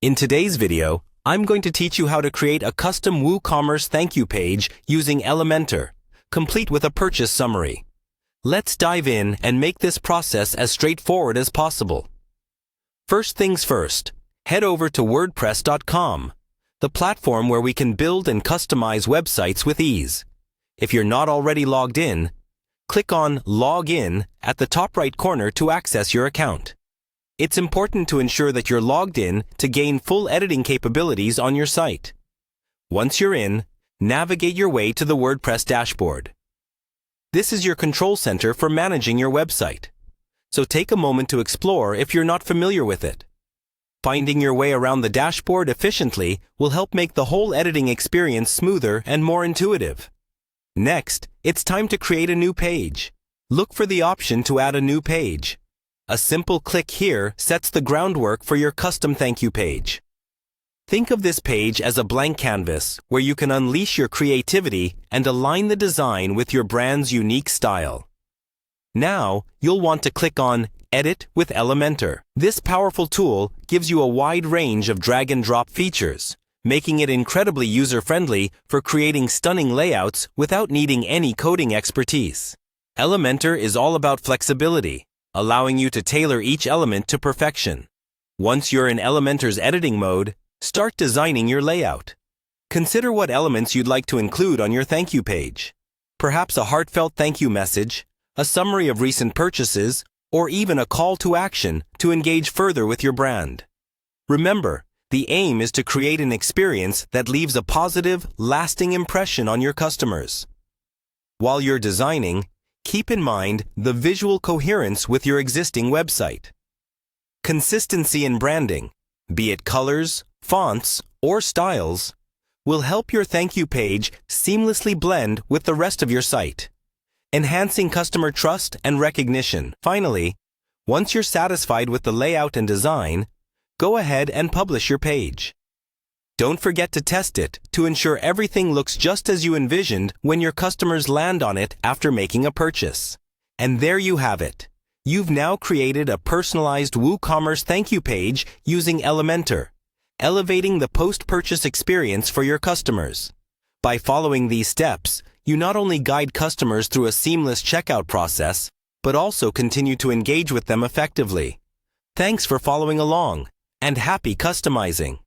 In today's video, I'm going to teach you how to create a custom WooCommerce thank you page using Elementor, complete with a purchase summary. Let's dive in and make this process as straightforward as possible. First things first, head over to wordpress.com, the platform where we can build and customize websites with ease. If you're not already logged in, click on Log In at the top right corner to access your account. It's important to ensure that you're logged in to gain full editing capabilities on your site. Once you're in, navigate your way to the WordPress dashboard. This is your control center for managing your website, so take a moment to explore if you're not familiar with it. Finding your way around the dashboard efficiently will help make the whole editing experience smoother and more intuitive. Next, it's time to create a new page. Look for the option to add a new page. A simple click here sets the groundwork for your custom thank you page. Think of this page as a blank canvas where you can unleash your creativity and align the design with your brand's unique style. Now, you'll want to click on Edit with Elementor. This powerful tool gives you a wide range of drag and drop features, making it incredibly user-friendly for creating stunning layouts without needing any coding expertise. Elementor is all about flexibility, allowing you to tailor each element to perfection. Once you're in Elementor's editing mode, start designing your layout. Consider what elements you'd like to include on your thank you page. Perhaps a heartfelt thank you message, a summary of recent purchases, or even a call to action to engage further with your brand. Remember, the aim is to create an experience that leaves a positive, lasting impression on your customers. While you're designing, keep in mind the visual coherence with your existing website. Consistency in branding, be it colors, fonts, or styles, will help your thank you page seamlessly blend with the rest of your site, enhancing customer trust and recognition. Finally, once you're satisfied with the layout and design, go ahead and publish your page. Don't forget to test it to ensure everything looks just as you envisioned when your customers land on it after making a purchase. And there you have it. You've now created a personalized WooCommerce thank you page using Elementor, elevating the post-purchase experience for your customers. By following these steps, you not only guide customers through a seamless checkout process, but also continue to engage with them effectively. Thanks for following along, and happy customizing!